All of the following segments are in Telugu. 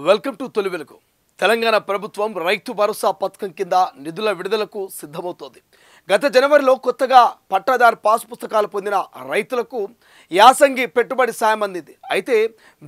వెల్కమ్ టు తొలి వెలుగు. తెలంగాణ ప్రభుత్వం రైతు భరోసా పథకం కింద నిధుల విడుదలకు సిద్ధమవుతోంది. గత జనవరిలో కొత్తగా పట్టాదారు పాస్ పుస్తకాలు పొందిన రైతులకు యాసంగి పెట్టుబడి సాయం అందింది. అయితే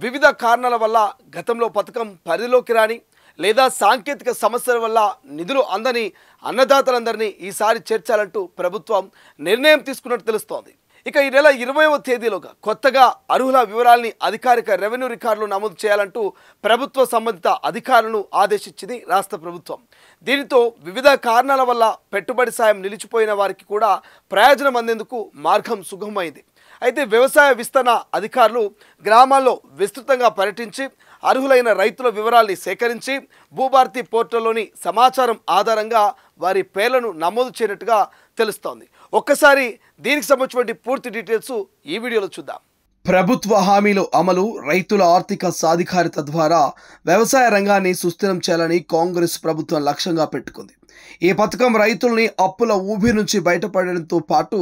వివిధ కారణాల వల్ల గతంలో పథకం పరిధిలోకి రాని లేదా సాంకేతిక సమస్యల వల్ల నిధులు అందని అన్నదాతలందరినీ ఈసారి చేర్చాలంటూ ప్రభుత్వం నిర్ణయం తీసుకున్నట్టు తెలుస్తోంది. ఇక ఈ నెల 20వ తేదీలోగా కొత్తగా అర్హుల వివరాల్ని అధికారిక రెవెన్యూ రికార్డులు నమోదు చేయాలంటూ ప్రభుత్వ సంబంధిత అధికారులను ఆదేశించింది రాష్ట్ర ప్రభుత్వం. దీనితో వివిధ కారణాల వల్ల పెట్టుబడి సాయం నిలిచిపోయిన వారికి కూడా ప్రయోజనం అందేందుకు మార్గం సుగమమైంది. అయితే వ్యవసాయ విస్తరణ అధికారులు గ్రామాల్లో విస్తృతంగా పర్యటించి అర్హులైన రైతుల వివరాల్ని సేకరించి భూభారతి పోర్టల్లోని సమాచారం ఆధారంగా వారి పేర్లను నమోదు చేయనట్టుగా తెలుస్తోంది. ఒక్కసారి దీనికి సంబంధించిన పూర్తి డీటెయిల్స్ ఈ వీడియోలో చూద్దాం. ప్రభుత్వ హామీల అమలు, రైతుల ఆర్థిక సాధికారిత ద్వారా వ్యవసాయ రంగాన్ని సుస్థిరం చేయాలని కాంగ్రెస్ ప్రభుత్వం లక్ష్యంగా పెట్టుకుంది. ఈ పథకం రైతుల్ని అప్పుల ఊబి నుంచి బయటపడడంతో పాటు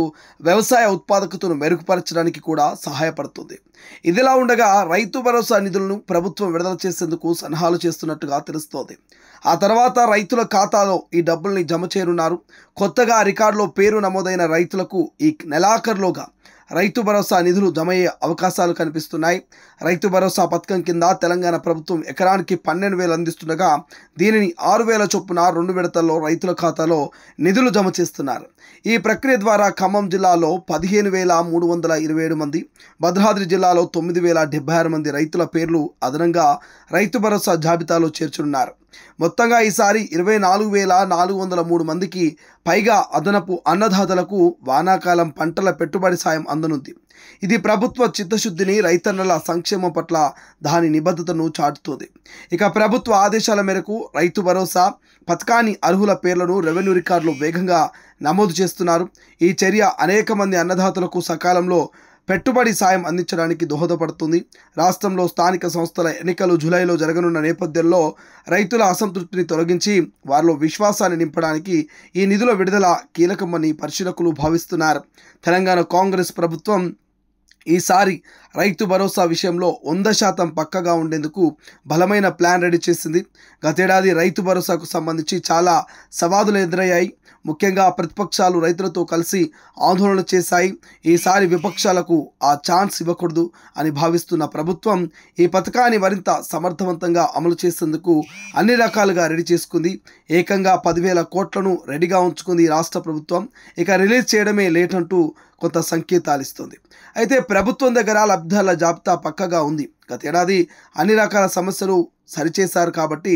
వ్యవసాయ ఉత్పాదకతను మెరుగుపరచడానికి కూడా సహాయపడుతుంది. ఇదిలా ఉండగా రైతు భరోసా నిధులను ప్రభుత్వం విడుదల చేసేందుకు సన్నాహాలు చేస్తున్నట్టుగా తెలుస్తోంది. ఆ తర్వాత రైతుల ఖాతాలో ఈ డబ్బుల్ని జమ చేయనున్నారు. కొత్తగా రికార్డులో పేరు నమోదైన రైతులకు ఈ నెలాఖరులోగా రైతు భరోసా నిధులు జమ అయ్యే అవకాశాలు కనిపిస్తున్నాయి. రైతు భరోసా పథకం కింద తెలంగాణ ప్రభుత్వం ఎకరానికి 12,000 అందిస్తుండగా దీనిని 6,000 చొప్పున 2 విడతల్లో రైతుల ఖాతాలో నిధులు జమ చేస్తున్నారు. ఈ ప్రక్రియ ద్వారా ఖమ్మం జిల్లాలో 15,327 మంది, భద్రాద్రి జిల్లాలో 9,076 మంది రైతుల పేర్లు అదనంగా రైతు భరోసా జాబితాలో చేర్చనున్నారు. మొత్తంగా ఈసారి 24,403 మందికి పైగా అదనపు అన్నదాతలకు వానాకాలం పంటల పెట్టుబడి సాయం అందనుంది. ఇది ప్రభుత్వ చిత్తశుద్ధిని, రైతన్నల సంక్షేమం పట్ల దాని నిబద్ధతను చాటుతోంది. ఇక ప్రభుత్వ ఆదేశాల మేరకు రైతు భరోసా పథకాన్ని అర్హుల పేర్లను రెవెన్యూ రికార్డులో వేగంగా నమోదు చేస్తున్నారు. ఈ చర్య అనేక మంది అన్నదాతలకు సకాలంలో పెట్టుబడి సాయం అందించడానికి దోహదపడుతుంది. రాష్ట్రంలో స్థానిక సంస్థల ఎన్నికలు జూలైలో జరగనున్న నేపథ్యంలో రైతుల అసంతృప్తిని తొలగించి వారిలో విశ్వాసాన్ని నింపడానికి ఈ నిధుల విడుదల కీలకమని పరిశీలకులు భావిస్తున్నారు. తెలంగాణ కాంగ్రెస్ ప్రభుత్వం ఈసారి రైతు భరోసా విషయంలో 100% పక్కగా ఉండేందుకు బలమైన ప్లాన్ రెడీ చేసింది. గతేడాది రైతు భరోసాకు సంబంధించి చాలా సవాదులు ఎదురయ్యాయి. ముఖ్యంగా ప్రతిపక్షాలు రైతులతో కలిసి ఆందోళనలు చేశాయి. ఈసారి విపక్షాలకు ఆ ఛాన్స్ ఇవ్వకూడదు అని భావిస్తున్న ప్రభుత్వం ఈ పథకాన్ని మరింత సమర్థవంతంగా అమలు చేసేందుకు అన్ని రకాలుగా రెడీ చేసుకుంది. ఏకంగా 10,000 కోట్లను రెడీగా ఉంచుకుంది రాష్ట్ర ప్రభుత్వం. ఇక రిలీజ్ చేయడమే లేట్ అంటూ కొంత సంకేతాలు ఇస్తుంది. అయితే ప్రభుత్వం దగ్గర లబ్ధిదారుల జాబితా పక్కగా ఉంది. గతేడాది అన్ని రకాల సమస్యలు సరిచేశారు కాబట్టి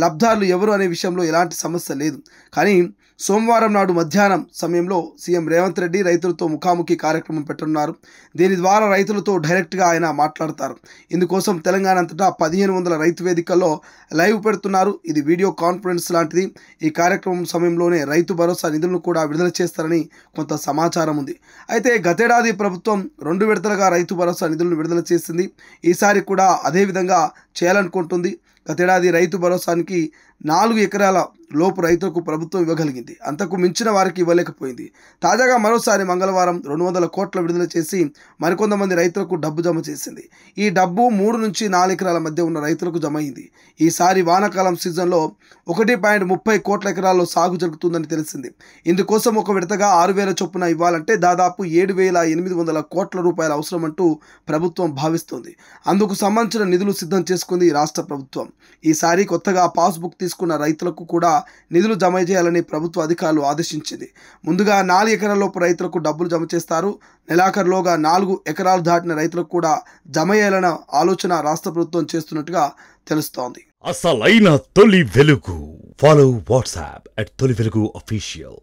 లబ్ధిదారులు ఎవరు అనే విషయంలో ఎలాంటి సమస్య లేదు. కానీ సోమవారం నాడు మధ్యాహ్నం సమయంలో సీఎం రేవంత్ రెడ్డి రైతులతో ముఖాముఖి కార్యక్రమం పెట్టనున్నారు. దీని ద్వారా రైతులతో డైరెక్ట్గా ఆయన మాట్లాడతారు. ఇందుకోసం తెలంగాణ అంతటా 1,500 రైతు వేదికల్లో లైవ్ పెడుతున్నారు. ఇది వీడియో కాన్ఫరెన్స్ లాంటిది. ఈ కార్యక్రమం సమయంలోనే రైతు భరోసా నిధులను కూడా విడుదల చేస్తారని కొంత సమాచారం ఉంది. అయితే గతేడాది ప్రభుత్వం 2 విడతలుగా రైతు భరోసా నిధులను విడుదల చేసింది. ఈసారి కూడా అదే విధంగా చేయాలనుకుంటుంది. గతేడాది రైతు భరోసానికి 4 ఎకరాల లోపు రైతులకు ప్రభుత్వం ఇవ్వగలిగింది. అంతకు మించిన వారికి ఇవ్వలేకపోయింది. తాజాగా మరోసారి మంగళవారం 200 కోట్ల విడుదల చేసి మరికొంతమంది రైతులకు డబ్బు జమ చేసింది. ఈ డబ్బు 3 నుంచి 4 ఎకరాల మధ్య ఉన్న రైతులకు జమ అయింది. ఈసారి వానాకాలం సీజన్లో 1.30 కోట్ల ఎకరాల్లో సాగు జరుగుతుందని తెలిసింది. ఇందుకోసం ఒక విడతగా 6,000 చొప్పున ఇవ్వాలంటే దాదాపు 7,800 కోట్ల రూపాయలు అవసరమంటూ ప్రభుత్వం భావిస్తోంది. అందుకు సంబంధించిన నిధులు సిద్ధం చేసుకుంది రాష్ట్ర ప్రభుత్వం. ఈసారి కొత్తగా పాస్బుక్ తీసుకున్న రైతులకు కూడా నిధులు జమ చేయాలని ప్రభుత్వ అధికారులు ఆదేశించింది. ముందుగా 4 ఎకరాల లోపు రైతులకు డబ్బులు జమ చేస్తారు. నెలాఖరులోగా 4 ఎకరాలు దాటిన రైతులకు కూడా జమ చేయాలన్న ఆలోచన రాష్ట్ర ప్రభుత్వం చేస్తున్నట్టుగా తెలుస్తోంది. అసలైన తొలి వెలుగు. ఫాలో వాట్సాప్ @తొలి వెలుగు official.